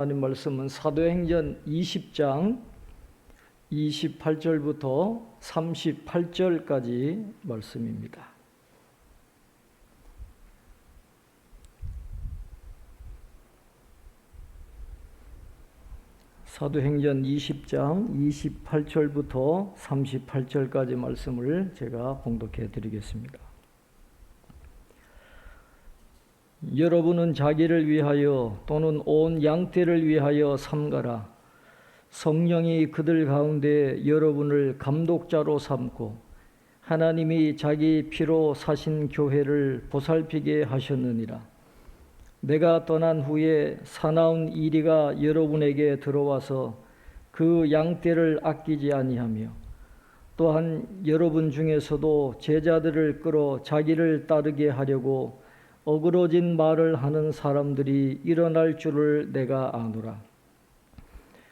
하나님 말씀은 사도행전 20장 28절부터 38절까지 말씀입니다. 사도행전 20장 28절부터 38절까지 말씀을 제가 봉독해 드리겠습니다. 여러분은 자기를 위하여 또는 온 양떼를 위하여 삼가라. 성령이 그들 가운데 여러분을 감독자로 삼고 하나님이 자기 피로 사신 교회를 보살피게 하셨느니라. 내가 떠난 후에 사나운 이리가 여러분에게 들어와서 그 양떼를 아끼지 아니하며 또한 여러분 중에서도 제자들을 끌어 자기를 따르게 하려고 어그러진 말을 하는 사람들이 일어날 줄을 내가 아노라.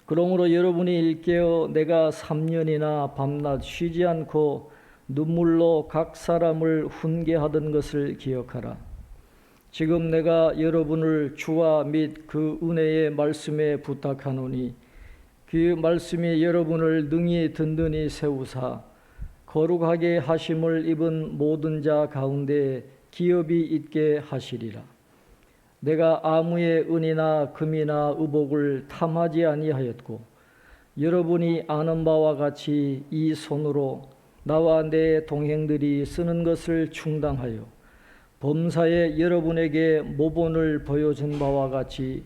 그러므로 여러분이 일깨어 내가 3년이나 밤낮 쉬지 않고 눈물로 각 사람을 훈계하던 것을 기억하라. 지금 내가 여러분을 주와 및 그 은혜의 말씀에 부탁하노니 그 말씀이 여러분을 능히 든든히 세우사 거룩하게 하심을 입은 모든 자 가운데 기업이 있게 하시리라. 내가 아무의 은이나 금이나 의복을 탐하지 아니하였고 여러분이 아는 바와 같이 이 손으로 나와 내 동행들이 쓰는 것을 충당하여 범사에 여러분에게 모본을 보여준 바와 같이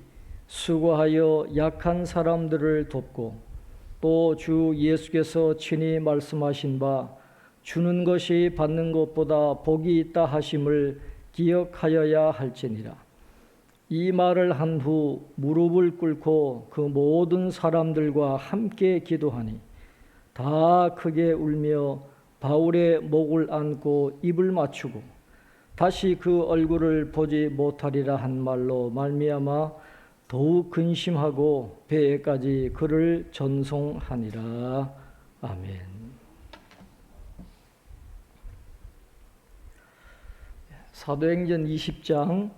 수고하여 약한 사람들을 돕고 또 주 예수께서 친히 말씀하신 바 주는 것이 받는 것보다 복이 있다 하심을 기억하여야 할지니라. 이 말을 한 후 무릎을 꿇고 그 모든 사람들과 함께 기도하니 다 크게 울며 바울의 목을 안고 입을 맞추고 다시 그 얼굴을 보지 못하리라 한 말로 말미암아 더욱 근심하고 배에까지 그를 전송하니라. 아멘. 사도행전 20장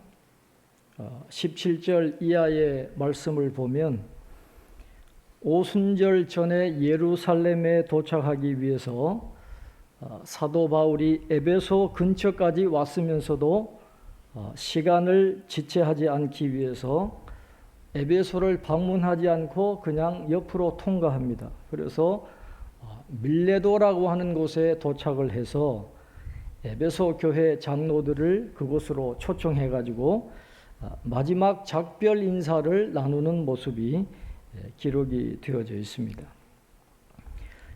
17절 이하의 말씀을 보면 오순절 전에 예루살렘에 도착하기 위해서 사도 바울이 에베소 근처까지 왔으면서도 시간을 지체하지 않기 위해서 에베소를 방문하지 않고 그냥 옆으로 통과합니다. 그래서 밀레도라고 하는 곳에 도착을 해서 에베소 교회 장로들을 그곳으로 초청해 가지고 마지막 작별 인사를 나누는 모습이 기록이 되어져 있습니다.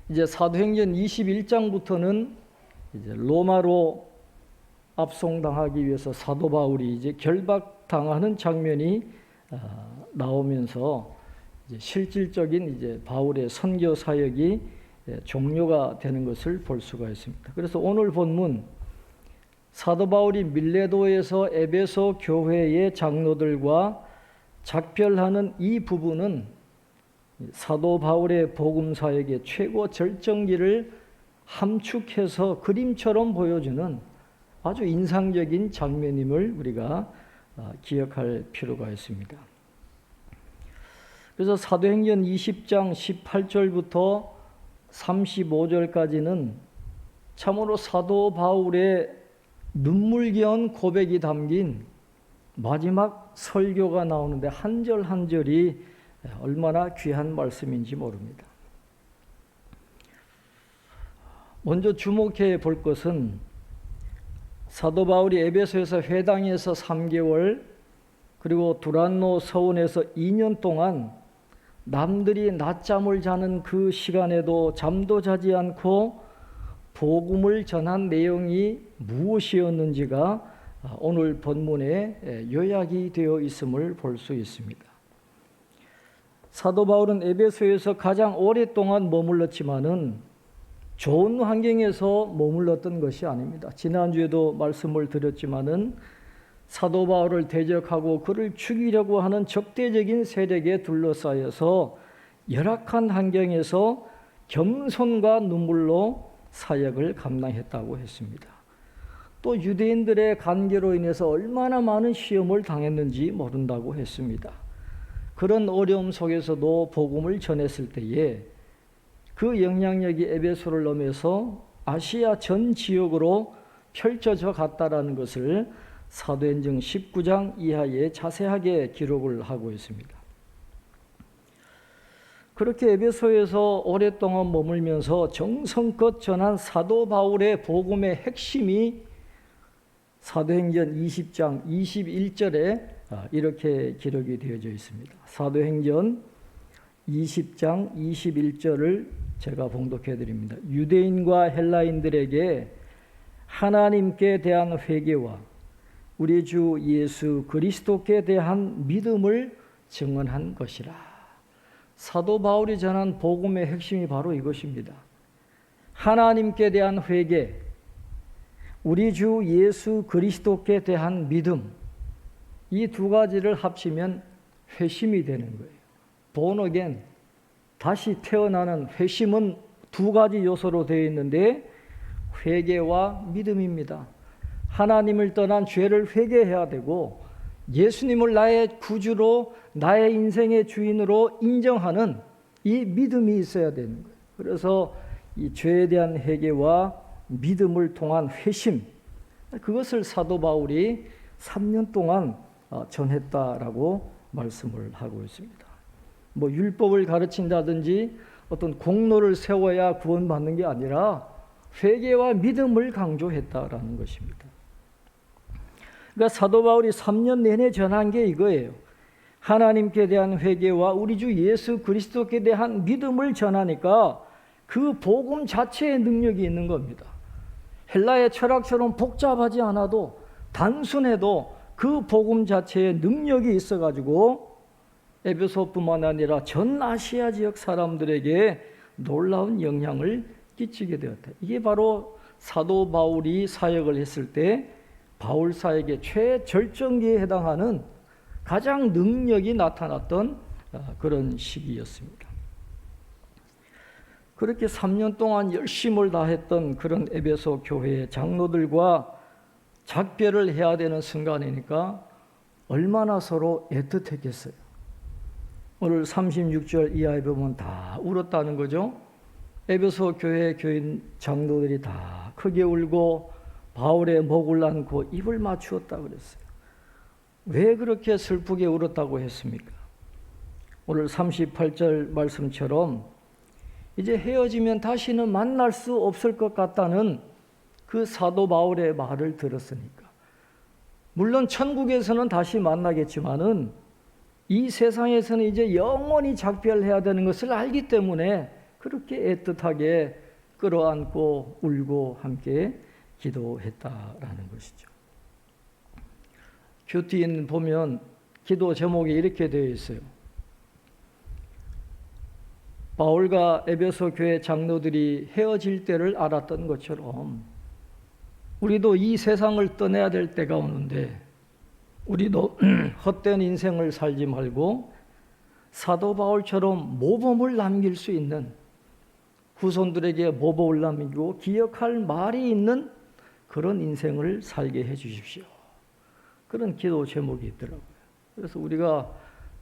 이제 사도행전 21장부터는 이제 로마로 압송당하기 위해서 사도 바울이 이제 결박당하는 장면이 나오면서 이제 실질적인 이제 바울의 선교 사역이 종료가 되는 것을 볼 수가 있습니다. 그래서 오늘 본문 사도 바울이 밀레도에서 에베소 교회의 장로들과 작별하는 이 부분은 사도 바울의 복음 사역의 최고 절정기를 함축해서 그림처럼 보여주는 아주 인상적인 장면임을 우리가 기억할 필요가 있습니다. 그래서 사도행전 20장 18절부터 35절까지는 참으로 사도 바울의 눈물겨운 고백이 담긴 마지막 설교가 나오는데 한 절 한 절이 얼마나 귀한 말씀인지 모릅니다. 먼저 주목해 볼 것은 사도 바울이 에베소에서 회당에서 3개월 그리고 두란노 서원에서 2년 동안 남들이 낮잠을 자는 그 시간에도 잠도 자지 않고 복음을 전한 내용이 무엇이었는지가 오늘 본문에 요약이 되어 있음을 볼 수 있습니다. 사도 바울은 에베소에서 가장 오랫동안 머물렀지만은 좋은 환경에서 머물렀던 것이 아닙니다. 지난주에도 말씀을 드렸지만은 사도 바울을 대적하고 그를 죽이려고 하는 적대적인 세력에 둘러싸여서 열악한 환경에서 겸손과 눈물로 사역을 감당했다고 했습니다. 또 유대인들의 관계로 인해서 얼마나 많은 시험을 당했는지 모른다고 했습니다. 그런 어려움 속에서도 복음을 전했을 때에 그 영향력이 에베소를 넘어서 아시아 전 지역으로 펼쳐져 갔다라는 것을 사도행전 19장 이하에 자세하게 기록을 하고 있습니다. 그렇게 에베소에서 오랫동안 머물면서 정성껏 전한 사도 바울의 복음의 핵심이 사도행전 20장 21절에 이렇게 기록이 되어져 있습니다. 사도행전 20장 21절을 제가 봉독해 드립니다. 유대인과 헬라인들에게 하나님께 대한 회개와 우리 주 예수 그리스도께 대한 믿음을 증언한 것이라. 사도 바울이 전한 복음의 핵심이 바로 이것입니다. 하나님께 대한 회개, 우리 주 예수 그리스도께 대한 믿음, 이 두 가지를 합치면 회심이 되는 거예요. born again, 다시 태어나는 회심은 두 가지 요소로 되어 있는데 회개와 믿음입니다. 하나님을 떠난 죄를 회개해야 되고 예수님을 나의 구주로 나의 인생의 주인으로 인정하는 이 믿음이 있어야 되는 거예요. 그래서 이 죄에 대한 회개와 믿음을 통한 회심, 그것을 사도 바울이 3년 동안 전했다라고 말씀을 하고 있습니다. 뭐 율법을 가르친다든지 어떤 공로를 세워야 구원받는 게 아니라 회개와 믿음을 강조했다라는 것입니다. 그러니까 사도 바울이 3년 내내 전한 게 이거예요. 하나님께 대한 회개와 우리 주 예수 그리스도께 대한 믿음을 전하니까 그 복음 자체의 능력이 있는 겁니다. 헬라의 철학처럼 복잡하지 않아도 단순해도 그 복음 자체의 능력이 있어가지고 에베소뿐만 아니라 전 아시아 지역 사람들에게 놀라운 영향을 끼치게 되었다. 이게 바로 사도 바울이 사역을 했을 때 바울 사역의 최절정기에 해당하는 가장 능력이 나타났던 그런 시기였습니다. 그렇게 3년 동안 열심을 다했던 그런 에베소 교회의 장로들과 작별을 해야 되는 순간이니까 얼마나 서로 애틋했겠어요. 오늘 36절 이하에 보면 다 울었다는 거죠. 에베소 교회 교인 장로들이 다 크게 울고 바울의 목을 안고 입을 맞추었다 그랬어요. 왜 그렇게 슬프게 울었다고 했습니까? 오늘 38절 말씀처럼 이제 헤어지면 다시는 만날 수 없을 것 같다는 그 사도 바울의 말을 들었으니까. 물론 천국에서는 다시 만나겠지만은 이 세상에서는 이제 영원히 작별해야 되는 것을 알기 때문에 그렇게 애틋하게 끌어안고 울고 함께 기도했다라는 것이죠. 큐티인 보면 기도 제목이 이렇게 되어 있어요. 바울과 에베소 교회 장로들이 헤어질 때를 알았던 것처럼 우리도 이 세상을 떠나야 될 때가 오는데 우리도 헛된 인생을 살지 말고 사도 바울처럼 모범을 남길 수 있는, 후손들에게 모범을 남기고 기억할 말이 있는 그런 인생을 살게 해 주십시오. 그런 기도 제목이 있더라고요. 그래서 우리가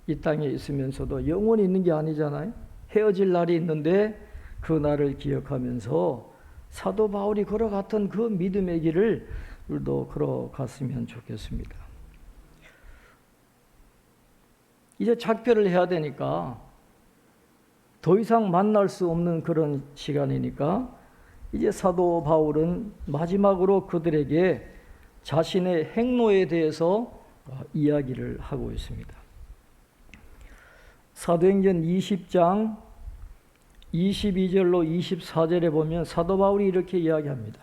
이 땅에 있으면서도 영원히 있는 게 아니잖아요. 헤어질 날이 있는데 그 날을 기억하면서 사도 바울이 걸어갔던 그 믿음의 길을 우리도 걸어갔으면 좋겠습니다. 이제 작별을 해야 되니까 더 이상 만날 수 없는 그런 시간이니까 이제 사도 바울은 마지막으로 그들에게 자신의 행로에 대해서 이야기를 하고 있습니다. 사도행전 20장 22절로 24절에 보면 사도 바울이 이렇게 이야기합니다.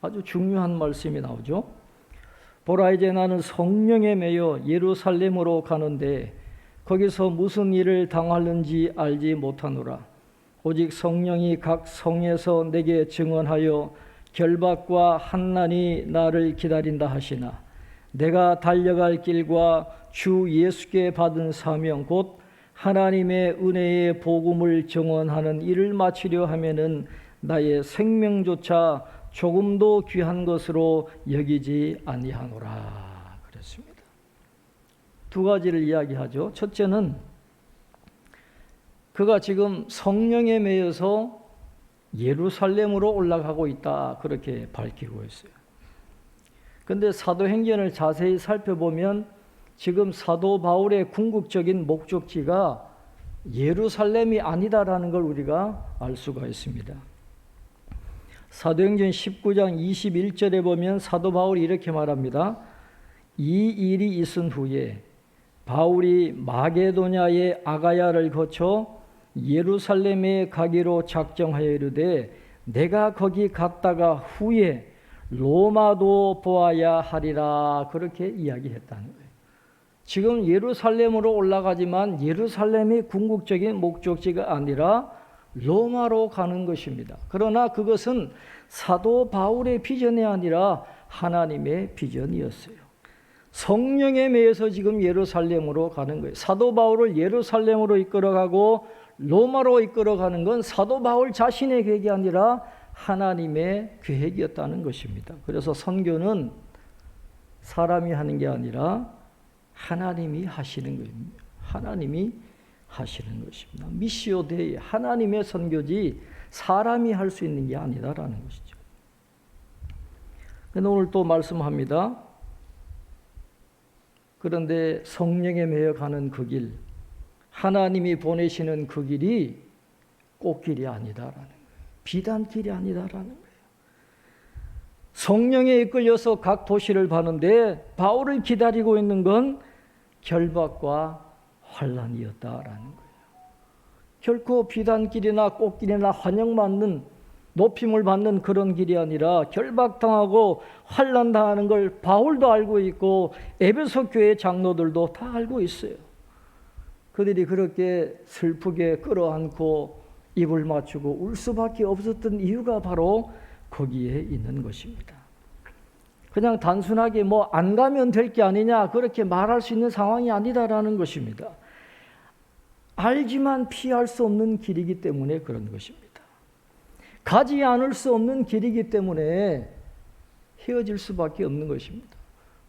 아주 중요한 말씀이 나오죠. 보라, 이제 나는 성령에 매여 예루살렘으로 가는데 거기서 무슨 일을 당하는지 알지 못하노라. 오직 성령이 각 성에서 내게 증언하여 결박과 환난이 나를 기다린다 하시나 내가 달려갈 길과 주 예수께 받은 사명 곧 하나님의 은혜의 복음을 증언하는 일을 마치려 하면은 나의 생명조차 조금도 귀한 것으로 여기지 아니하노라 그랬습니다. 두 가지를 이야기하죠. 첫째는 그가 지금 성령에 매여서 예루살렘으로 올라가고 있다, 그렇게 밝히고 있어요. 그런데 사도행전을 자세히 살펴보면 지금 사도 바울의 궁극적인 목적지가 예루살렘이 아니다라는 걸 우리가 알 수가 있습니다. 사도행전 19장 21절에 보면 사도 바울이 이렇게 말합니다. 이 일이 있은 후에 바울이 마게도냐의 아가야를 거쳐 예루살렘에 가기로 작정하여 이르되 내가 거기 갔다가 후에 로마도 보아야 하리라, 그렇게 이야기했다는 거예요. 지금 예루살렘으로 올라가지만 예루살렘이 궁극적인 목적지가 아니라 로마로 가는 것입니다. 그러나 그것은 사도 바울의 비전이 아니라 하나님의 비전이었어요. 성령에 매여서 지금 예루살렘으로 가는 거예요. 사도 바울을 예루살렘으로 이끌어가고 로마로 이끌어가는 건 사도 바울 자신의 계획이 아니라 하나님의 계획이었다는 것입니다. 그래서 선교는 사람이 하는 게 아니라 하나님이 하시는 겁니다. 하나님이 하시는 것입니다. 미시오 데이, 하나님의 선교지 사람이 할 수 있는 게 아니다라는 것이죠. 그런데 오늘 또 말씀합니다. 그런데 성령에 매여 가는 그 길, 하나님이 보내시는 그 길이 꽃길이 아니다라는 거예요. 비단길이 아니다라는 거예요. 성령에 이끌려서 각 도시를 가는데 바울을 기다리고 있는 건 결박과 환난이었다라는 거예요. 결코 비단길이나 꽃길이나 환영받는, 높임을 받는 그런 길이 아니라 결박당하고 환난당하는 걸 바울도 알고 있고 에베소 교회 장로들도 다 알고 있어요. 그들이 그렇게 슬프게 끌어안고 입을 맞추고 울 수밖에 없었던 이유가 바로 거기에 있는 것입니다. 그냥 단순하게 뭐 안 가면 될 게 아니냐 그렇게 말할 수 있는 상황이 아니다라는 것입니다. 알지만 피할 수 없는 길이기 때문에 그런 것입니다. 가지 않을 수 없는 길이기 때문에 헤어질 수밖에 없는 것입니다.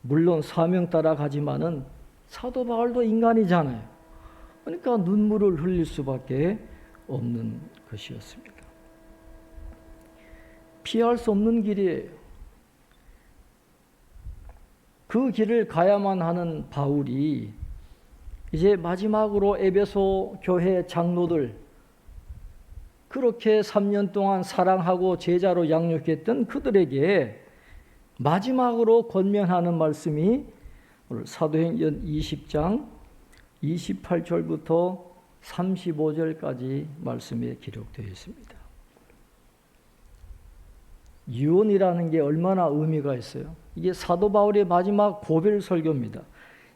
물론 사명 따라 가지만은 사도 바울도 인간이잖아요. 그러니까 눈물을 흘릴 수밖에 없는 것이었습니다. 피할 수 없는 길이에요. 그 길을 가야만 하는 바울이 이제 마지막으로 에베소 교회 장로들, 그렇게 3년 동안 사랑하고 제자로 양육했던 그들에게 마지막으로 권면하는 말씀이 오늘 사도행전 20장 28절부터 35절까지 말씀에 기록되어 있습니다. 유언이라는 게 얼마나 의미가 있어요. 이게 사도 바울의 마지막 고별 설교입니다.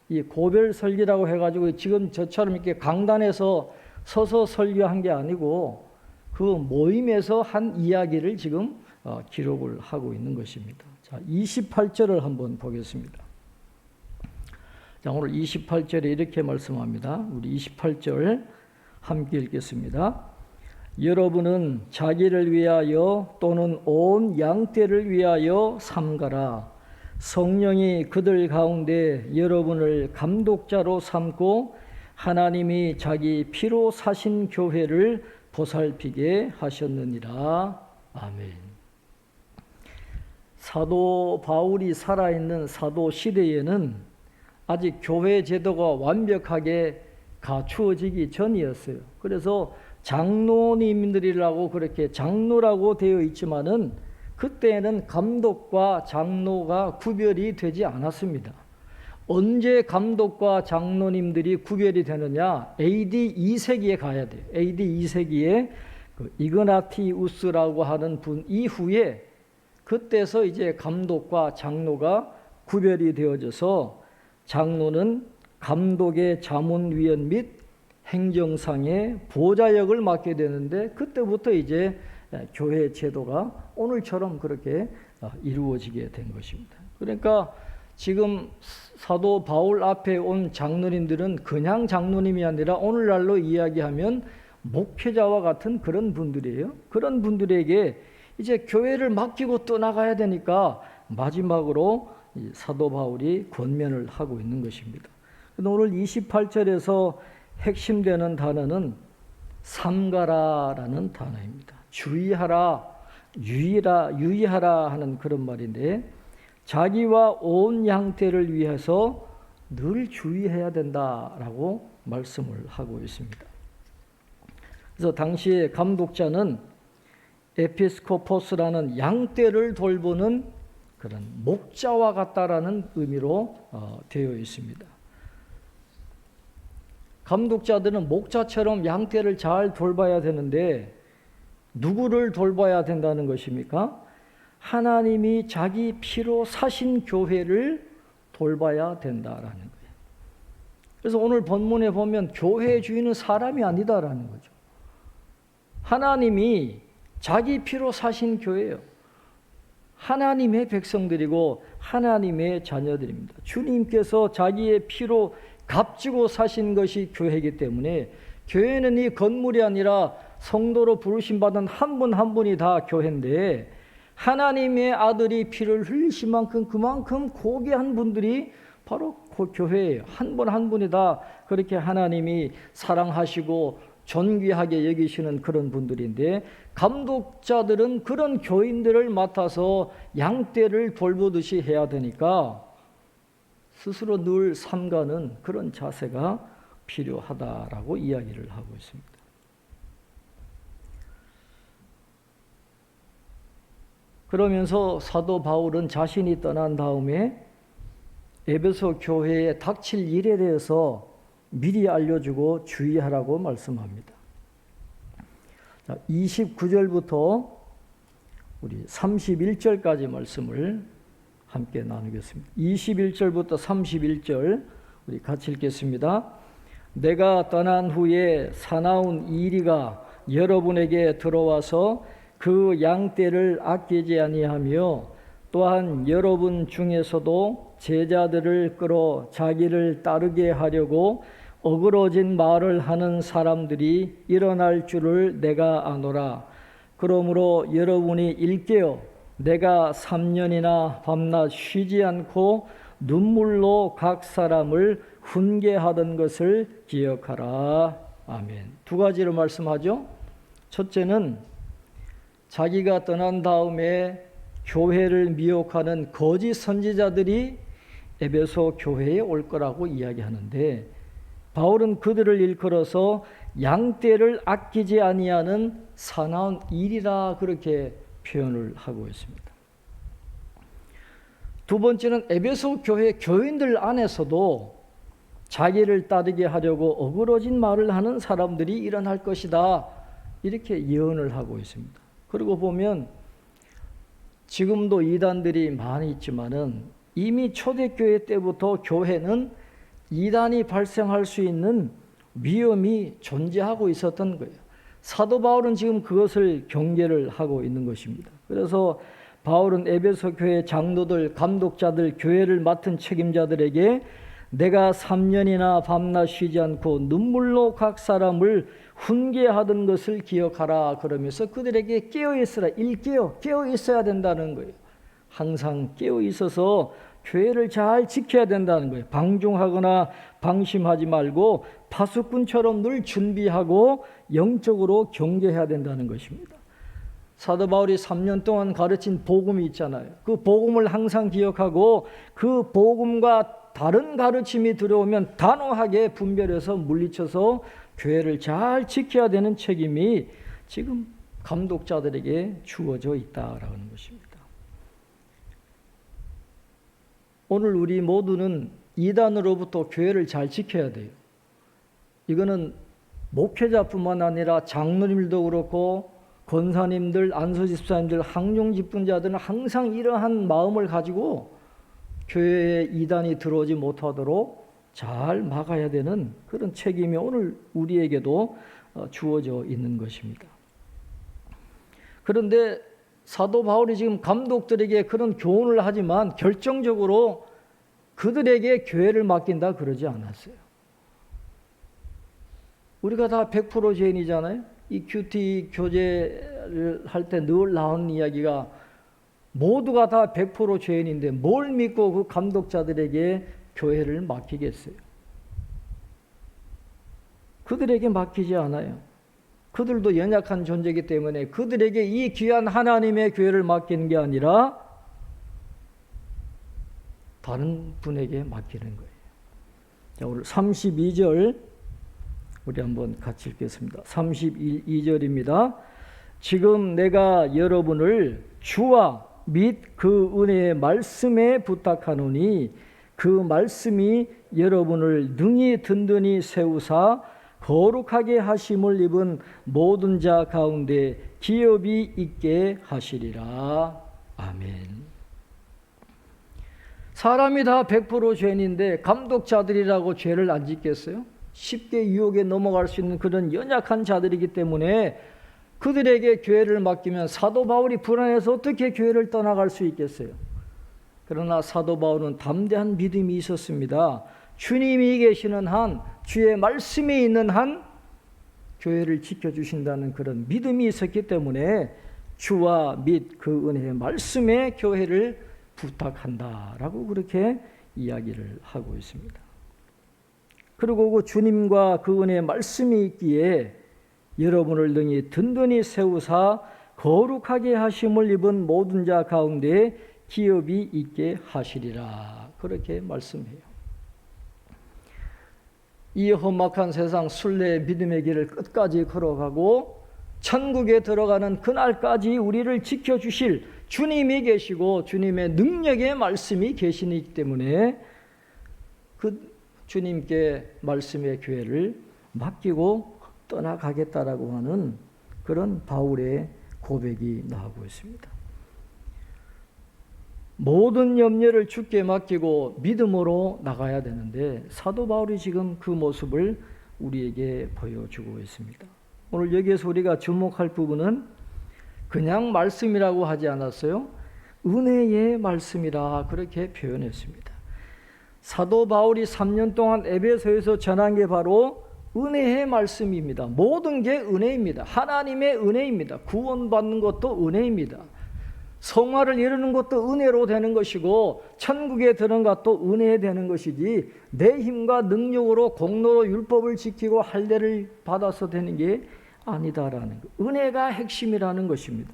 이 고별 설교라고 해가지고 지금 저처럼 이렇게 강단에서 서서 설교한 게 아니고 그 모임에서 한 이야기를 지금 기록을 하고 있는 것입니다. 자, 28절을 한번 보겠습니다. 자, 오늘 28절에 이렇게 말씀합니다. 우리 28절 함께 읽겠습니다. 여러분은 자기를 위하여 또는 온 양떼를 위하여 삼가라. 성령이 그들 가운데 여러분을 감독자로 삼고 하나님이 자기 피로 사신 교회를 보살피게 하셨느니라. 아멘. 사도 바울이 살아있는 사도 시대에는 아직 교회 제도가 완벽하게 갖추어지기 전이었어요. 그래서 장로님들이라고 그렇게 장로라고 되어 있지만은 그때는 감독과 장로가 구별이 되지 않았습니다. 언제 감독과 장로님들이 구별이 되느냐? AD 2세기에 가야 돼요. AD 2세기에 그 이그나티우스라고 하는 분 이후에 그때서 이제 감독과 장로가 구별이 되어져서 장로는 감독의 자문위원 및 행정상의 보좌역을 맡게 되는데 그때부터 이제 교회 제도가 오늘처럼 그렇게 이루어지게 된 것입니다. 그러니까 지금 사도 바울 앞에 온 장로님들은 그냥 장로님이 아니라 오늘날로 이야기하면 목회자와 같은 그런 분들이에요. 그런 분들에게 이제 교회를 맡기고 떠나가야 되니까 마지막으로 사도 바울이 권면을 하고 있는 것입니다. 오늘 28절에서 핵심되는 단어는 삼가라라는 단어입니다. 주의하라, 유의하라 하는 그런 말인데, 자기와 온 양떼를 위해서 늘 주의해야 된다라고 말씀을 하고 있습니다. 그래서 당시에 감독자는 에피스코포스라는 양떼를 돌보는 그런 목자와 같다라는 의미로 되어 있습니다. 감독자들은 목자처럼 양떼를 잘 돌봐야 되는데 누구를 돌봐야 된다는 것입니까? 하나님이 자기 피로 사신 교회를 돌봐야 된다라는 거예요. 그래서 오늘 본문에 보면 교회의 주인은 사람이 아니다라는 거죠. 하나님이 자기 피로 사신 교회예요. 하나님의 백성들이고 하나님의 자녀들입니다. 주님께서 자기의 피로 값지고 사신 것이 교회이기 때문에 교회는 이 건물이 아니라 성도로 부르심받은 한 분 한 분이 다 교회인데, 하나님의 아들이 피를 흘리신 만큼 그만큼 고귀한 분들이 바로 그 교회예요. 한 분 한 분이 다 그렇게 하나님이 사랑하시고 존귀하게 여기시는 그런 분들인데, 감독자들은 그런 교인들을 맡아서 양떼를 돌보듯이 해야 되니까 스스로 늘 삼가는 그런 자세가 필요하다라고 이야기를 하고 있습니다. 그러면서 사도 바울은 자신이 떠난 다음에 에베소 교회에 닥칠 일에 대해서 미리 알려주고 주의하라고 말씀합니다. 29절부터 우리 31절까지 말씀을 함께 나누겠습니다. 21절부터 31절 우리 같이 읽겠습니다. 내가 떠난 후에 사나운 이리가 여러분에게 들어와서 그 양떼를 아끼지 아니하며, 또한 여러분 중에서도 제자들을 끌어 자기를 따르게 하려고 어그러진 말을 하는 사람들이 일어날 줄을 내가 아노라. 그러므로 여러분이 일깨어 내가 3년이나 밤낮 쉬지 않고 눈물로 각 사람을 훈계하던 것을 기억하라. 아멘. 두 가지로 말씀하죠. 첫째는 자기가 떠난 다음에 교회를 미혹하는 거짓 선지자들이 에베소 교회에 올 거라고 이야기하는데, 바울은 그들을 일컬어서 양떼를 아끼지 아니하는 사나운 일이라 그렇게 표현을 하고 있습니다. 두 번째는 에베소 교회 교인들 안에서도 자기를 따르게 하려고 어그러진 말을 하는 사람들이 일어날 것이다, 이렇게 예언을 하고 있습니다. 그리고 보면 지금도 이단들이 많이 있지만은 이미 초대교회 때부터 교회는 이단이 발생할 수 있는 위험이 존재하고 있었던 거예요. 사도 바울은 지금 그것을 경계를 하고 있는 것입니다. 그래서 바울은 에베소 교회 장로들, 감독자들, 교회를 맡은 책임자들에게 내가 3년이나 밤낮 쉬지 않고 눈물로 각 사람을 훈계하던 것을 기억하라 그러면서 그들에게 깨어있으라, 깨어 있어야 된다는 거예요. 항상 깨어 있어서 교회를 잘 지켜야 된다는 거예요. 방종하거나 방심하지 말고 파수꾼처럼 늘 준비하고 영적으로 경계해야 된다는 것입니다. 사도 바울이 3년 동안 가르친 복음이 있잖아요. 그 복음을 항상 기억하고 그 복음과 다른 가르침이 들어오면 단호하게 분별해서 물리쳐서 교회를 잘 지켜야 되는 책임이 지금 감독자들에게 주어져 있다라는 것입니다. 오늘 우리 모두는 이단으로부터 교회를 잘 지켜야 돼요. 이거는 목회자뿐만 아니라 장로님들도 그렇고 권사님들, 안수집사님들, 항용직분자들은 항상 이러한 마음을 가지고 교회에 이단이 들어오지 못하도록 잘 막아야 되는 그런 책임이 오늘 우리에게도 주어져 있는 것입니다. 그런데 사도 바울이 지금 감독들에게 그런 교훈을 하지만 결정적으로 그들에게 교회를 맡긴다 그러지 않았어요. 우리가 다 100% 죄인이잖아요. 이 큐티 교제를 할 때 늘 나오는 이야기가 모두가 다 100% 죄인인데 뭘 믿고 그 감독자들에게 교회를 맡기겠어요? 그들에게 맡기지 않아요. 그들도 연약한 존재이기 때문에 그들에게 이 귀한 하나님의 교회를 맡기는 게 아니라 다른 분에게 맡기는 거예요. 자, 오늘 32절 우리 한번 같이 읽겠습니다. 32절입니다. 지금 내가 여러분을 주와 및 그 은혜의 말씀에 부탁하노니 그 말씀이 여러분을 능히 든든히 세우사 거룩하게 하심을 입은 모든 자 가운데 기업이 있게 하시리라. 아멘. 사람이 다 100% 죄인인데 감독자들이라고 죄를 안 짓겠어요? 쉽게 유혹에 넘어갈 수 있는 그런 연약한 자들이기 때문에 그들에게 교회를 맡기면 사도 바울이 불안해서 어떻게 교회를 떠나갈 수 있겠어요? 그러나 사도 바울은 담대한 믿음이 있었습니다. 주님이 계시는 한, 주의 말씀이 있는 한 교회를 지켜주신다는 그런 믿음이 있었기 때문에 주와 및 그 은혜의 말씀에 교회를 부탁한다라고 그렇게 이야기를 하고 있습니다. 그리고 그 주님과 그 은혜의 말씀이 있기에 여러분을 능히 든든히 세우사 거룩하게 하심을 입은 모든 자 가운데 기업이 있게 하시리라. 그렇게 말씀해요. 이 험악한 세상 순례의 믿음의 길을 끝까지 걸어가고 천국에 들어가는 그날까지 우리를 지켜주실 주님이 계시고 주님의 능력의 말씀이 계시기 때문에 그 주님께 말씀의 교회를 맡기고 떠나가겠다라고 하는 그런 바울의 고백이 나오고 있습니다. 모든 염려를 주께 맡기고 믿음으로 나가야 되는데 사도 바울이 지금 그 모습을 우리에게 보여주고 있습니다. 오늘 여기에서 우리가 주목할 부분은 그냥 말씀이라고 하지 않았어요. 은혜의 말씀이라 그렇게 표현했습니다. 사도 바울이 3년 동안 에베소에서 전한 게 바로 은혜의 말씀입니다. 모든 게 은혜입니다. 하나님의 은혜입니다. 구원받는 것도 은혜입니다. 성화를 이루는 것도 은혜로 되는 것이고 천국에 드는 것도 은혜 되는 것이지 내 힘과 능력으로 공로로 율법을 지키고 할례를 받아서 되는 게 아니다라는 것. 은혜가 핵심이라는 것입니다.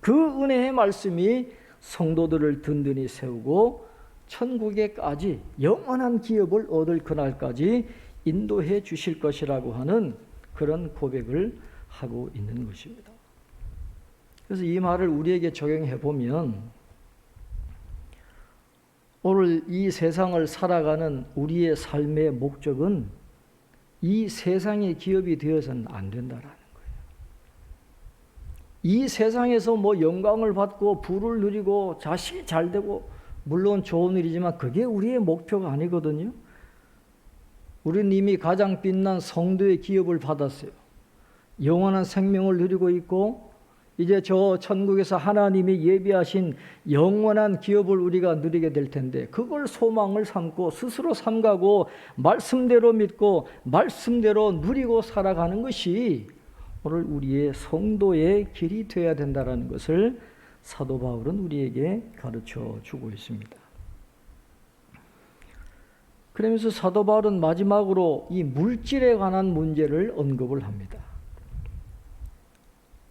그 은혜의 말씀이 성도들을 든든히 세우고 천국에까지 영원한 기업을 얻을 그날까지 인도해 주실 것이라고 하는 그런 고백을 하고 있는 것입니다. 그래서 이 말을 우리에게 적용해 보면 오늘 이 세상을 살아가는 우리의 삶의 목적은 이 세상의 기업이 되어서는 안 된다라는 거예요. 이 세상에서 뭐 영광을 받고 부를 누리고 자식이 잘 되고 물론 좋은 일이지만 그게 우리의 목표가 아니거든요. 우리는 이미 가장 빛난 성도의 기업을 받았어요. 영원한 생명을 누리고 있고 이제 저 천국에서 하나님이 예비하신 영원한 기업을 우리가 누리게 될 텐데 그걸 소망을 삼고 스스로 삼가고 말씀대로 믿고 말씀대로 누리고 살아가는 것이 오늘 우리의 성도의 길이 되어야 된다는 것을 사도 바울은 우리에게 가르쳐 주고 있습니다. 그러면서 사도 바울은 마지막으로 이 물질에 관한 문제를 언급을 합니다.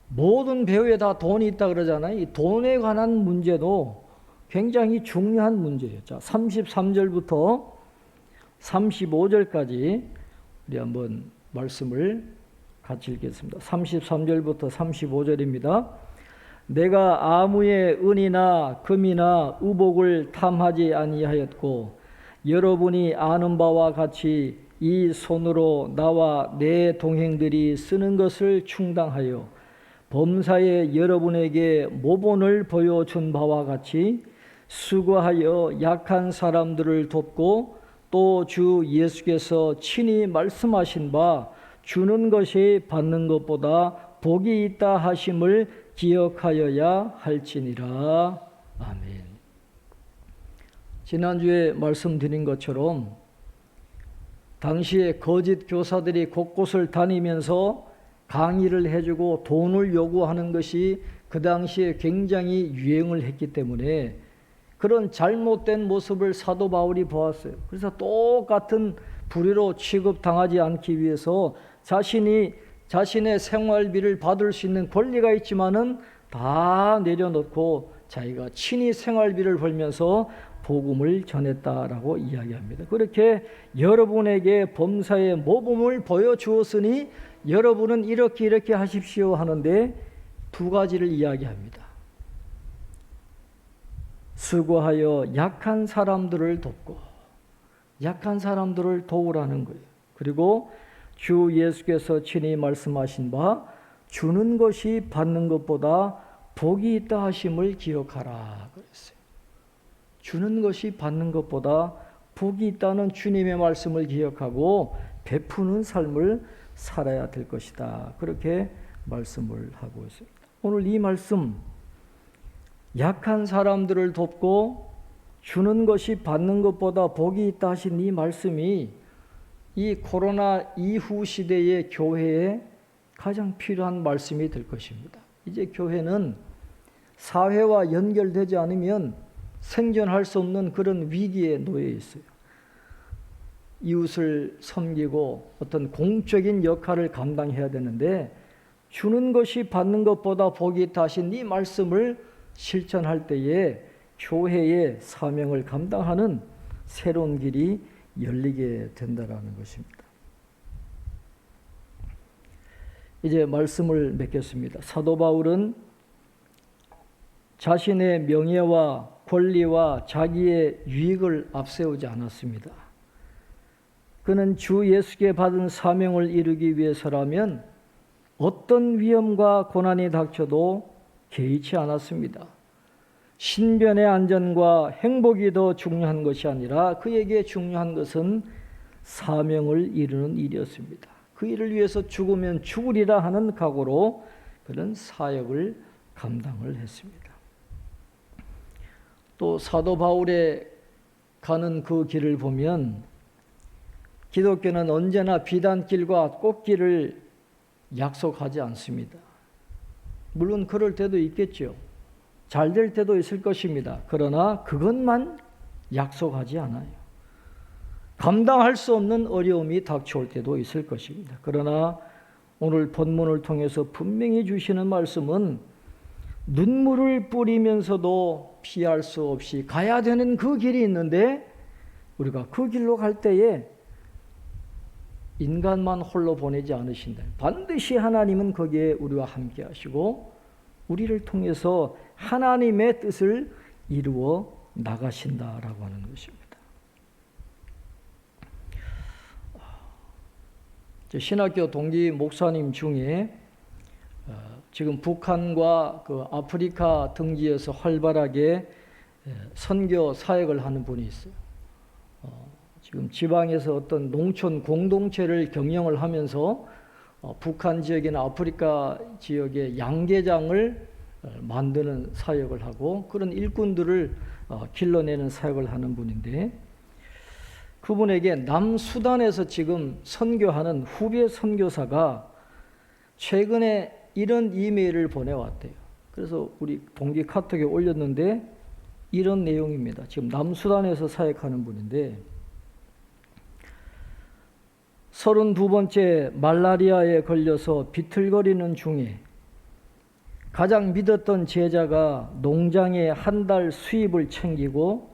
모든 배우에 다 돈이 있다 그러잖아요. 이 돈에 관한 문제도 굉장히 중요한 문제예요. 자, 33절부터 35절까지 우리 한번 말씀을 같이 읽겠습니다. 33절부터 35절입니다. 내가 아무의 은이나 금이나 의복을 탐하지 아니하였고 여러분이 아는 바와 같이 이 손으로 나와 내 동행들이 쓰는 것을 충당하여 범사에 여러분에게 모본을 보여준 바와 같이 수고하여 약한 사람들을 돕고 또 주 예수께서 친히 말씀하신 바 주는 것이 받는 것보다 복이 있다 하심을 기억하여야 할지니라. 아멘. 지난주에 말씀드린 것처럼 당시에 거짓 교사들이 곳곳을 다니면서 강의를 해주고 돈을 요구하는 것이 그 당시에 굉장히 유행을 했기 때문에 그런 잘못된 모습을 사도 바울이 보았어요. 그래서 똑같은 불의로 취급당하지 않기 위해서 자신의 생활비를 받을 수 있는 권리가 있지만은 다 내려놓고 자기가 친히 생활비를 벌면서 복음을 전했다라고 이야기합니다. 그렇게 여러분에게 범사의 모범을 보여주었으니 여러분은 이렇게 하십시오 하는데 두 가지를 이야기합니다. 수고하여 약한 사람들을 돕고, 약한 사람들을 도우라는 거예요. 그리고 주 예수께서 친히 말씀하신 바 주는 것이 받는 것보다 복이 있다 하심을 기억하라 그랬어요. 주는 것이 받는 것보다 복이 있다는 주님의 말씀을 기억하고 베푸는 삶을 살아야 될 것이다. 그렇게 말씀을 하고 있습니다. 오늘 이 말씀, 약한 사람들을 돕고 주는 것이 받는 것보다 복이 있다 하신 이 말씀이 이 코로나 이후 시대의 교회에 가장 필요한 말씀이 될 것입니다. 이제 교회는 사회와 연결되지 않으면 생존할 수 없는 그런 위기에 놓여 있어요. 이웃을 섬기고 어떤 공적인 역할을 감당해야 되는데 주는 것이 받는 것보다 복이 있다 하신 이 말씀을 실천할 때에 교회의 사명을 감당하는 새로운 길이 열리게 된다라는 것입니다. 이제 말씀을 맺겠습니다. 사도 바울은 자신의 명예와 권리와 자기의 유익을 앞세우지 않았습니다. 그는 주 예수께 받은 사명을 이루기 위해서라면 어떤 위험과 고난이 닥쳐도 개의치 않았습니다. 신변의 안전과 행복이 더 중요한 것이 아니라 그에게 중요한 것은 사명을 이루는 일이었습니다. 그 일을 위해서 죽으면 죽으리라 하는 각오로 그런 사역을 감당을 했습니다. 또 사도 바울의 가는 그 길을 보면 기독교는 언제나 비단길과 꽃길을 약속하지 않습니다. 물론 그럴 때도 있겠죠. 잘 될 때도 있을 것입니다. 그러나 그것만 약속하지 않아요. 감당할 수 없는 어려움이 닥쳐올 때도 있을 것입니다. 그러나 오늘 본문을 통해서 분명히 주시는 말씀은 눈물을 뿌리면서도 피할 수 없이 가야 되는 그 길이 있는데 우리가 그 길로 갈 때에 인간만 홀로 보내지 않으신다. 반드시 하나님은 거기에 우리와 함께 하시고 우리를 통해서 하나님의 뜻을 이루어 나가신다라고 하는 것입니다. 신학교 동기 목사님 중에 지금 북한과 그 아프리카 등지에서 활발하게 선교 사역을 하는 분이 있어요. 지금 지방에서 어떤 농촌 공동체를 경영을 하면서 북한 지역이나 아프리카 지역의 양계장을 만드는 사역을 하고 그런 일꾼들을 길러내는 사역을 하는 분인데 그분에게 남수단에서 지금 선교하는 후배 선교사가 최근에 이런 이메일을 보내왔대요. 그래서 우리 동기 카톡에 올렸는데 이런 내용입니다. 지금 남수단에서 사역하는 분인데 32번째 말라리아에 걸려서 비틀거리는 중에 가장 믿었던 제자가 농장의 한 달 수입을 챙기고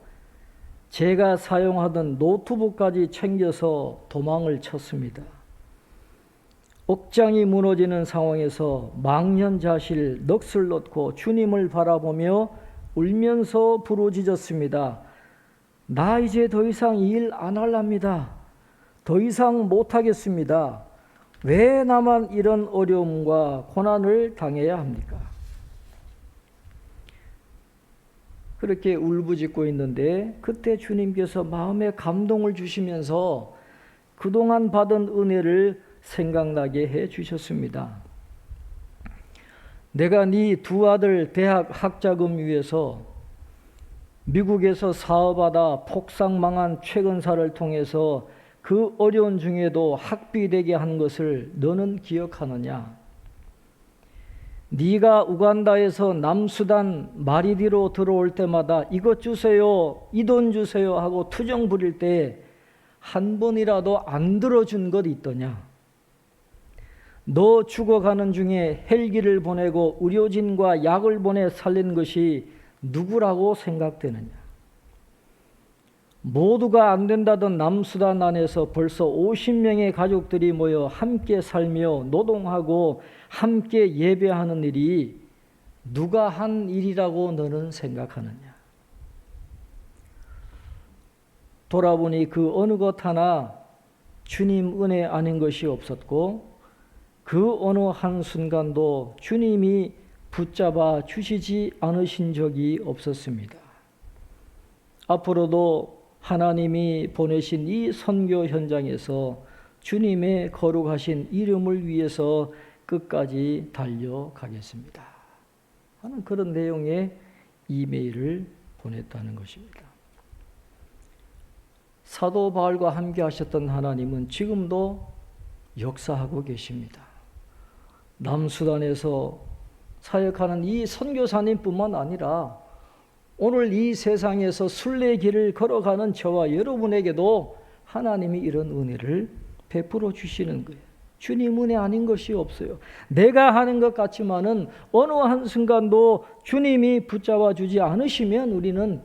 제가 사용하던 노트북까지 챙겨서 도망을 쳤습니다. 억장이 무너지는 상황에서 망연자실 넋을 놓고 주님을 바라보며 울면서 부르짖었습니다. 나 이제 더 이상 일 안 할랍니다. 더 이상 못하겠습니다. 왜 나만 이런 어려움과 고난을 당해야 합니까? 그렇게 울부짖고 있는데 그때 주님께서 마음에 감동을 주시면서 그동안 받은 은혜를 생각나게 해 주셨습니다. 내가 네 두 아들 대학 학자금 위해서 미국에서 사업하다 폭삭망한 최근사를 통해서 그 어려운 중에도 학비되게 한 것을 너는 기억하느냐? 네가 우간다에서 남수단 마리디로 들어올 때마다 이것 주세요, 이 돈 주세요 하고 투정 부릴 때 한 번이라도 안 들어준 것 있더냐? 너 죽어가는 중에 헬기를 보내고 의료진과 약을 보내 살린 것이 누구라고 생각되느냐? 모두가 안 된다던 남수단 안에서 벌써 50명의 가족들이 모여 함께 살며 노동하고 함께 예배하는 일이 누가 한 일이라고 너는 생각하느냐? 돌아보니 그 어느 것 하나 주님 은혜 아닌 것이 없었고 그 어느 한순간도 주님이 붙잡아 주시지 않으신 적이 없었습니다. 앞으로도 하나님이 보내신 이 선교 현장에서 주님의 거룩하신 이름을 위해서 끝까지 달려가겠습니다 하는 그런 내용의 이메일을 보냈다는 것입니다. 사도 바울과 함께 하셨던 하나님은 지금도 역사하고 계십니다. 남수단에서 사역하는 이 선교사님뿐만 아니라 오늘 이 세상에서 순례길을 걸어가는 저와 여러분에게도 하나님이 이런 은혜를 베풀어 주시는 거예요. 주님 은혜 아닌 것이 없어요. 내가 하는 것 같지만은 어느 한순간도 주님이 붙잡아 주지 않으시면 우리는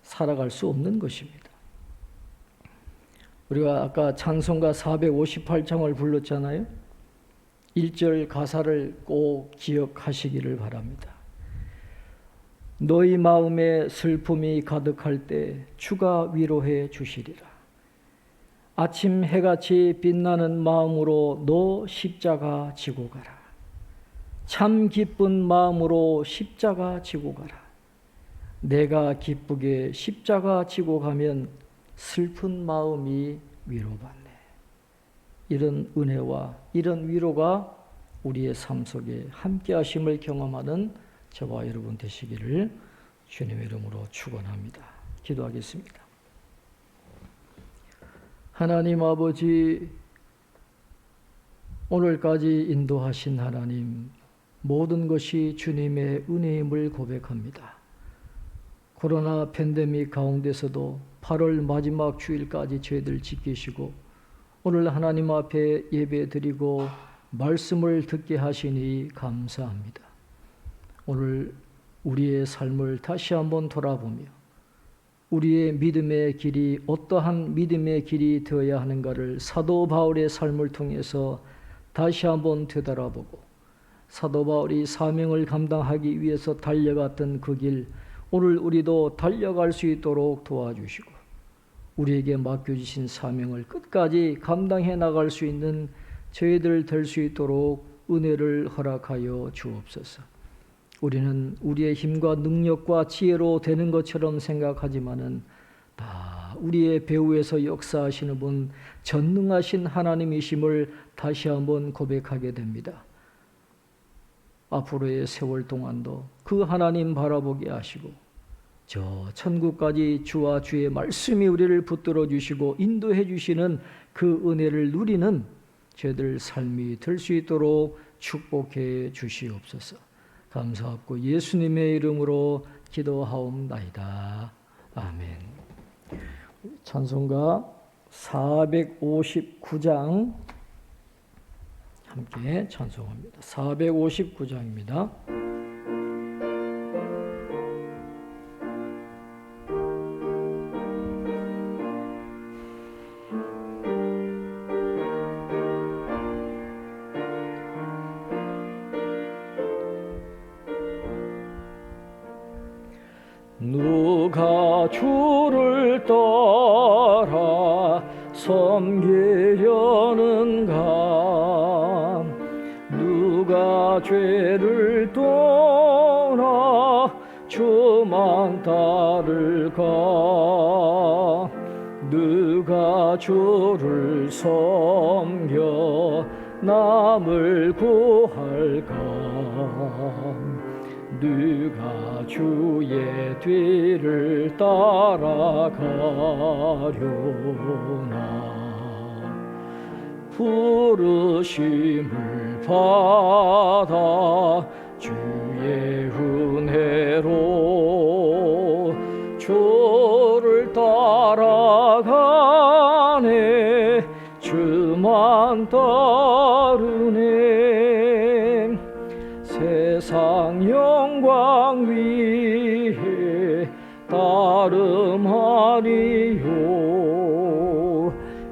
살아갈 수 없는 것입니다. 우리가 아까 찬송가 458장을 불렀잖아요. 1절 가사를 꼭 기억하시기를 바랍니다. 너희 마음에 슬픔이 가득할 때 주가 위로해 주시리라. 아침 해같이 빛나는 마음으로 너 십자가 지고 가라. 참 기쁜 마음으로 십자가 지고 가라. 내가 기쁘게 십자가 지고 가면 슬픈 마음이 위로받네. 이런 은혜와 이런 위로가 우리의 삶 속에 함께 하심을 경험하는 저와 여러분 되시기를 주님의 이름으로 축원합니다. 기도하겠습니다. 하나님 아버지, 오늘까지 인도하신 하나님, 모든 것이 주님의 은혜임을 고백합니다. 코로나 팬데믹 가운데서도 8월 마지막 주일까지 저희들 지키시고 오늘 하나님 앞에 예배드리고 말씀을 듣게 하시니 감사합니다. 오늘 우리의 삶을 다시 한번 돌아보며 우리의 믿음의 길이 어떠한 믿음의 길이 되어야 하는가를 사도 바울의 삶을 통해서 다시 한번 되돌아보고 사도 바울이 사명을 감당하기 위해서 달려갔던 그 길, 오늘 우리도 달려갈 수 있도록 도와주시고 우리에게 맡겨주신 사명을 끝까지 감당해 나갈 수 있는 저희들 될 수 있도록 은혜를 허락하여 주옵소서. 우리는 우리의 힘과 능력과 지혜로 되는 것처럼 생각하지만은 다 우리의 배후에서 역사하시는 분 전능하신 하나님이심을 다시 한번 고백하게 됩니다. 앞으로의 세월 동안도 그 하나님 바라보게 하시고 저 천국까지 주와 주의 말씀이 우리를 붙들어 주시고 인도해 주시는 그 은혜를 누리는 저희들 삶이 될 수 있도록 축복해 주시옵소서. 감사하고 예수님의 이름으로 기도하옵나이다. 아멘. 찬송가 459장 함께 찬송합니다. 459장입니다. 누가 주를 따라 섬기려는가? 누가 죄를 떠나 주만 따를까? 누가 주를 섬겨 남을 구할까? 누가 주의 뒤를 따라가려나? 부르심을 받아 주의 은혜로 주를 따라가 따르네. 세상 영광 위에 따름하리요.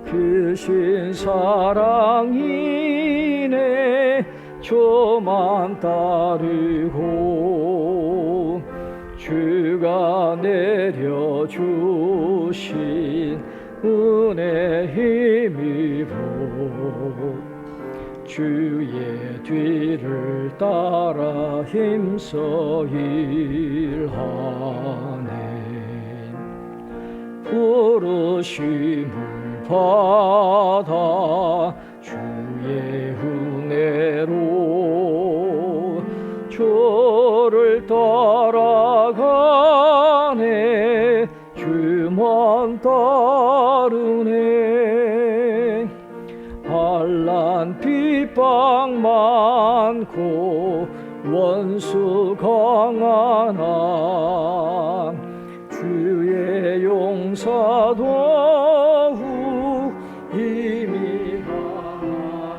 크신 사랑이네 저만 따르고 주가 내려주신 은혜 힘입어 주의 뒤를 따라 힘써 일하네. 부르심을 받아 주의 은혜로 주를 따라가네. 주만 따르네. 환난 핍박 많고 원수 강하나 주의 용사 더욱 힘이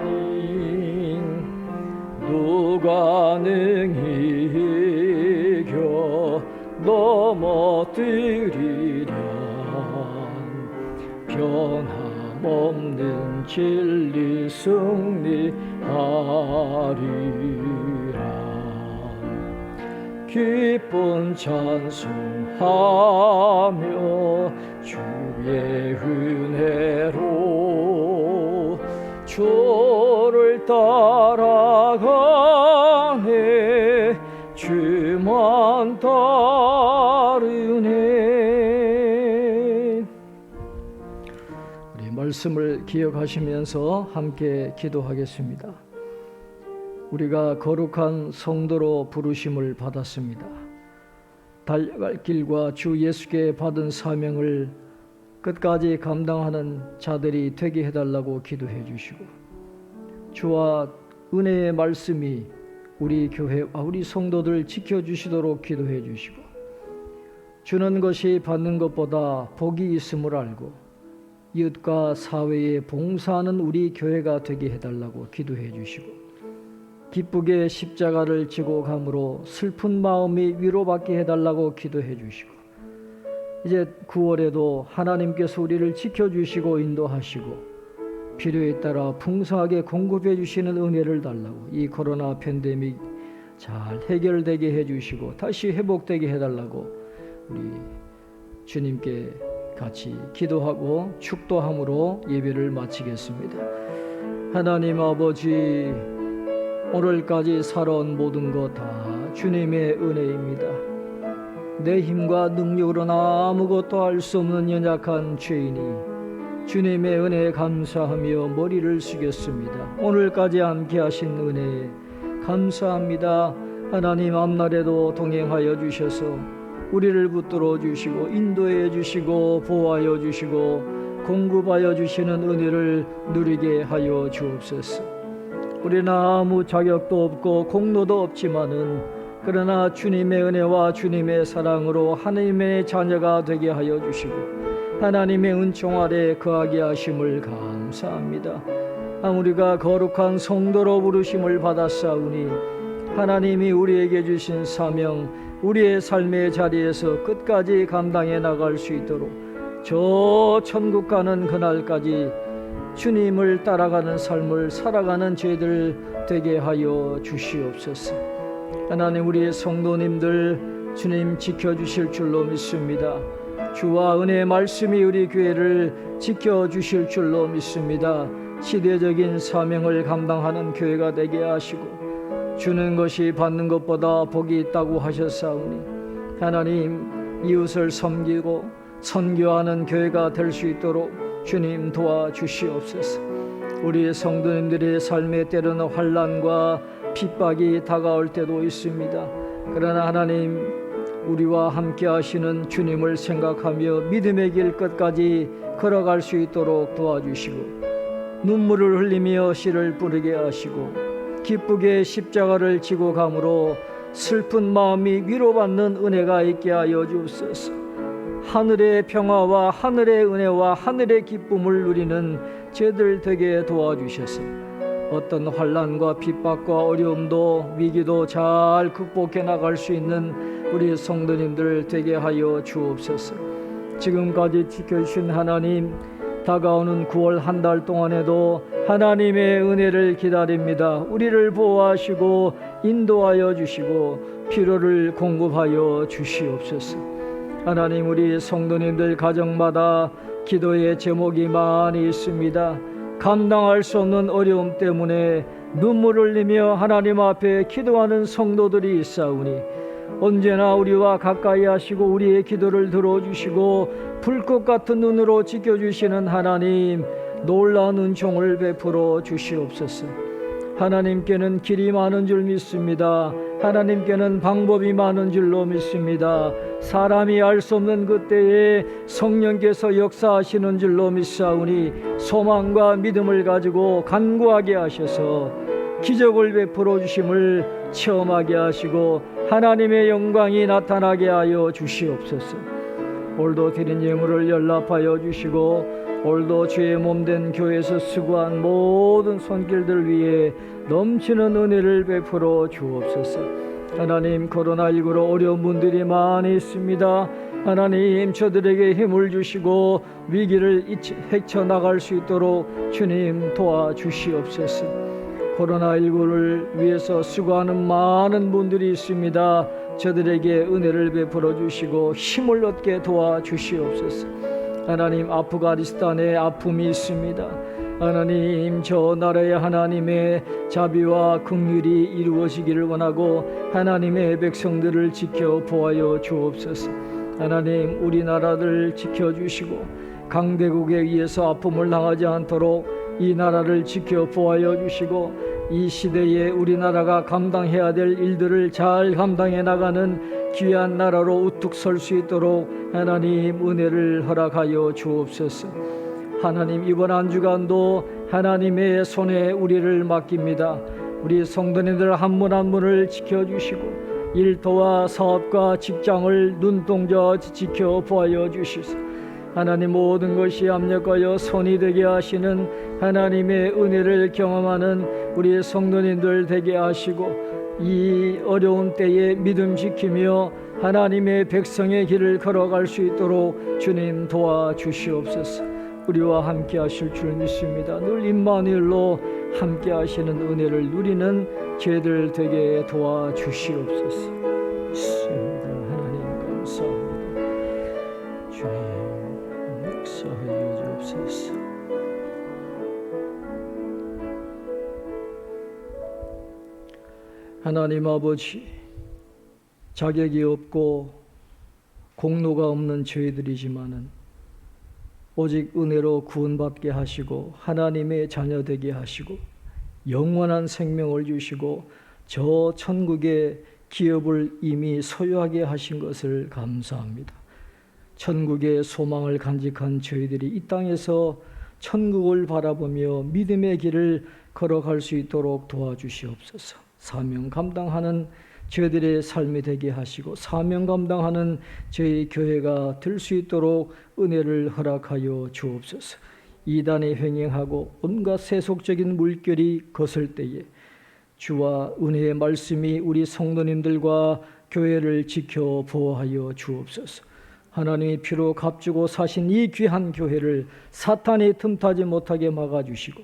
많으니 누가 능히 이겨 넘어뜨리랴. 변함없는 진리 승리하리라. 기쁜 찬송하며 주의 은혜로 주를 따라가네. 주만 따르네. 우리 말씀을 기억하시면서 함께 기도하겠습니다. 우리가 거룩한 성도로 부르심을 받았습니다. 달려갈 길과 주 예수께 받은 사명을 끝까지 감당하는 자들이 되게 해달라고 기도해 주시고, 주와 은혜의 말씀이 우리 교회와 우리 성도들 지켜주시도록 기도해 주시고, 주는 것이 받는 것보다 복이 있음을 알고 이웃과 사회에 봉사하는 우리 교회가 되게 해달라고 기도해 주시고, 기쁘게 십자가를 지고 감으로 슬픈 마음이 위로받게 해달라고 기도해 주시고, 이제 9월에도 하나님께서 우리를 지켜주시고 인도하시고 필요에 따라 풍성하게 공급해 주시는 은혜를 달라고, 이 코로나 팬데믹 잘 해결되게 해주시고 다시 회복되게 해달라고 우리 주님께 같이 기도하고 축도함으로 예배를 마치겠습니다. 하나님 아버지, 오늘까지 살아온 모든 것 다 주님의 은혜입니다. 내 힘과 능력으로는 아무것도 할 수 없는 연약한 죄인이 주님의 은혜에 감사하며 머리를 숙였습니다. 오늘까지 함께 하신 은혜에 감사합니다. 하나님, 앞날에도 동행하여 주셔서 우리를 붙들어 주시고 인도해 주시고 보호하여 주시고 공급하여 주시는 은혜를 누리게 하여 주옵소서. 우리는 아무 자격도 없고 공로도 없지만은 그러나 주님의 은혜와 주님의 사랑으로 하나님의 자녀가 되게 하여 주시고 하나님의 은총 아래 거하게 하심을 감사합니다. 우리가 거룩한 성도로 부르심을 받았사오니 하나님이 우리에게 주신 사명, 우리의 삶의 자리에서 끝까지 감당해 나갈 수 있도록 저 천국 가는 그날까지 주님을 따라가는 삶을 살아가는 저희들 되게 하여 주시옵소서. 하나님, 우리의 성도님들 주님 지켜주실 줄로 믿습니다. 주와 은혜의 말씀이 우리 교회를 지켜주실 줄로 믿습니다. 시대적인 사명을 감당하는 교회가 되게 하시고 주는 것이 받는 것보다 복이 있다고 하셨사오니 하나님, 이웃을 섬기고 선교하는 교회가 될 수 있도록 주님 도와주시옵소서. 우리의 성도님들의 삶에 때로는 환난과 핍박이 다가올 때도 있습니다. 그러나 하나님, 우리와 함께 하시는 주님을 생각하며 믿음의 길 끝까지 걸어갈 수 있도록 도와주시고 눈물을 흘리며 씨를 뿌리게 하시고 기쁘게 십자가를 지고 감으로 슬픈 마음이 위로받는 은혜가 있게 하여 주옵소서. 하늘의 평화와 하늘의 은혜와 하늘의 기쁨을 누리는 저희들 되게 도와주셔서 어떤 환난과 핍박과 어려움도 위기도 잘 극복해 나갈 수 있는 우리 성도님들 되게 하여 주옵소서. 지금까지 지켜주신 하나님, 다가오는 9월 한 달 동안에도 하나님의 은혜를 기다립니다. 우리를 보호하시고 인도하여 주시고 필요를 공급하여 주시옵소서. 하나님, 우리 성도님들 가정마다 기도의 제목이 많이 있습니다. 감당할 수 없는 어려움 때문에 눈물을 흘리며 하나님 앞에 기도하는 성도들이 있사오니 언제나 우리와 가까이 하시고 우리의 기도를 들어주시고 불꽃 같은 눈으로 지켜주시는 하나님, 놀라운 은총을 베풀어 주시옵소서. 하나님께는 길이 많은 줄 믿습니다. 하나님께는 방법이 많은 줄로 믿습니다. 사람이 알 수 없는 그때에 성령께서 역사하시는 줄로 믿사오니 소망과 믿음을 가지고 간구하게 하셔서 기적을 베풀어 주심을 체험하게 하시고 하나님의 영광이 나타나게 하여 주시옵소서. 올도 드린 예물을 연락하여 주시고 올도 주의 몸된 교회에서 수고한 모든 손길들 위해 넘치는 은혜를 베풀어 주옵소서. 하나님, 코로나19로 어려운 분들이 많이 있습니다. 하나님, 저들에게 힘을 주시고 위기를 헤쳐나갈 수 있도록 주님 도와주시옵소서. 코로나19를 위해서 수고하는 많은 분들이 있습니다. 저들에게 은혜를 베풀어 주시고 힘을 얻게 도와주시옵소서. 하나님, 아프가니스탄에 아픔이 있습니다. 하나님, 저 나라의 하나님의 자비와 긍휼이 이루어지기를 원하고 하나님의 백성들을 지켜 보아여 주옵소서. 하나님, 우리나라를 지켜주시고 강대국에 의해서 아픔을 당하지 않도록 이 나라를 지켜 보아여 주시고 이 시대에 우리나라가 감당해야 될 일들을 잘 감당해 나가는 귀한 나라로 우뚝 설 수 있도록 하나님 은혜를 허락하여 주옵소서. 하나님, 이번 한 주간도 하나님의 손에 우리를 맡깁니다. 우리 성도님들 한 분 한 분을 지켜주시고 일터와 사업과 직장을 눈동자 지켜 보아여 주시소. 하나님, 모든 것이 압력하여 손이 되게 하시는 하나님의 은혜를 경험하는 우리 성도님들 되게 하시고 이 어려운 때에 믿음 지키며 하나님의 백성의 길을 걸어갈 수 있도록 주님 도와주시옵소서. 우리와 함께 하실 줄 믿습니다. 늘 임마누엘로 함께 하시는 은혜를 누리는 저희들 되게 도와주시옵소서. 믿습니다. 하나님 감사합니다. 주님 역사하여 주옵소서. 하나님 아버지, 자격이 없고 공로가 없는 저희들이지만은 오직 은혜로 구원받게 하시고 하나님의 자녀 되게 하시고 영원한 생명을 주시고 저 천국의 기업을 이미 소유하게 하신 것을 감사합니다. 천국의 소망을 간직한 저희들이 이 땅에서 천국을 바라보며 믿음의 길을 걸어갈 수 있도록 도와주시옵소서. 사명 감당하는 저희들의 삶이 되게 하시고 사명 감당하는 저희 교회가 될 수 있도록 은혜를 허락하여 주옵소서. 이단에 횡행하고 온갖 세속적인 물결이 거슬 때에 주와 은혜의 말씀이 우리 성도님들과 교회를 지켜 보호하여 주옵소서. 하나님의 피로 값주고 사신 이 귀한 교회를 사탄이 틈타지 못하게 막아주시고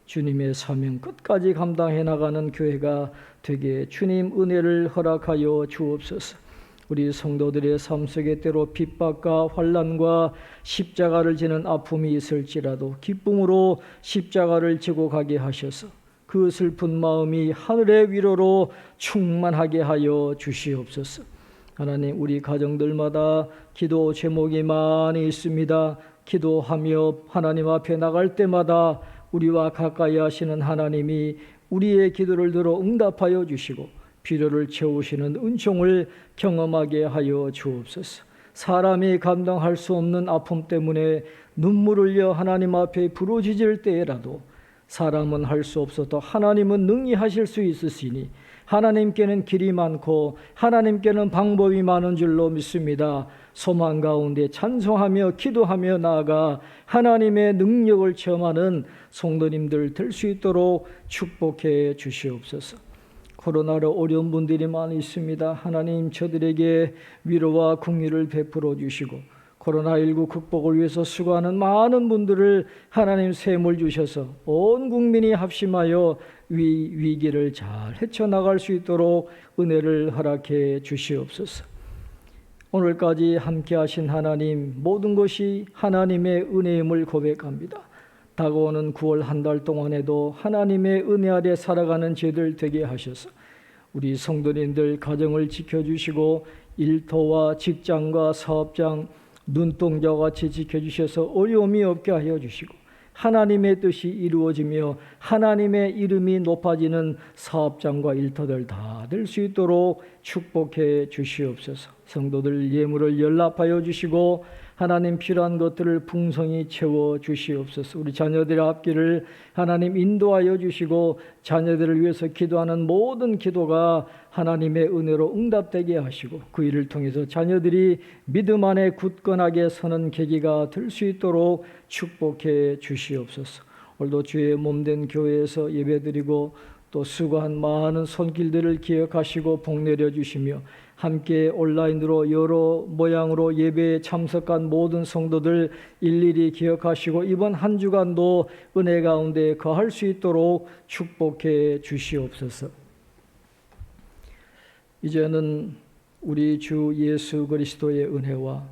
주님의 사명 끝까지 감당해 나가는 교회가 되게 주님 은혜를 허락하여 주옵소서. 우리 성도들의 삶 속에 때로 핍박과 환난과 십자가를 지는 아픔이 있을지라도 기쁨으로 십자가를 지고 가게 하셔서 그 슬픈 마음이 하늘의 위로로 충만하게 하여 주시옵소서. 하나님, 우리 가정들마다 기도 제목이 많이 있습니다. 기도하며 하나님 앞에 나갈 때마다 우리와 가까이 하시는 하나님이 우리의 기도를 들어 응답하여 주시고 필요를 채우시는 은총을 경험하게 하여 주옵소서. 사람이 감당할 수 없는 아픔 때문에 눈물을 흘려 하나님 앞에 부르짖을 때에라도 사람은 할 수 없어도 하나님은 능히 하실 수 있으시니 하나님께는 길이 많고 하나님께는 방법이 많은 줄로 믿습니다. 소망 가운데 찬송하며 기도하며 나아가 하나님의 능력을 체험하는 성도님들 될 수 있도록 축복해 주시옵소서. 코로나로 어려운 분들이 많이 있습니다. 하나님 저들에게 위로와 긍휼을 베풀어 주시고 코로나19 극복을 위해서 수고하는 많은 분들을 하나님 셈을 주셔서 온 국민이 합심하여 위기를 잘 헤쳐나갈 수 있도록 은혜를 허락해 주시옵소서. 오늘까지 함께 하신 하나님, 모든 것이 하나님의 은혜임을 고백합니다. 다가오는 9월 한 달 동안에도 하나님의 은혜 아래 살아가는 저희들 되게 하셔서 우리 성도님들 가정을 지켜주시고 일터와 직장과 사업장 눈동자와 같이 지켜주셔서 어려움이 없게 하여 주시고 하나님의 뜻이 이루어지며 하나님의 이름이 높아지는 사업장과 일터들 다 될 수 있도록 축복해 주시옵소서. 성도들 예물을 연락하여 주시고 하나님 필요한 것들을 풍성히 채워 주시옵소서. 우리 자녀들의 앞길을 하나님 인도하여 주시고 자녀들을 위해서 기도하는 모든 기도가 하나님의 은혜로 응답되게 하시고 그 일을 통해서 자녀들이 믿음 안에 굳건하게 서는 계기가 될 수 있도록 축복해 주시옵소서. 오늘도 주의 몸된 교회에서 예배드리고 또 수고한 많은 손길들을 기억하시고 복 내려 주시며 함께 온라인으로 여러 모양으로 예배에 참석한 모든 성도들 일일이 기억하시고 이번 한 주간도 은혜 가운데 거할 수 있도록 축복해 주시옵소서. 이제는 우리 주 예수 그리스도의 은혜와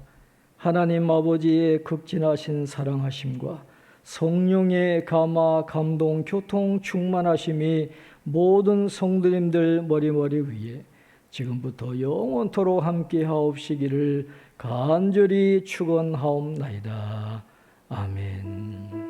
하나님 아버지의 극진하신 사랑하심과 성령의 감화, 감동, 교통, 충만하심이 모든 성도님들 머리머리 위에 지금부터 영원토록 함께 하옵시기를 간절히 축원하옵나이다. 아멘.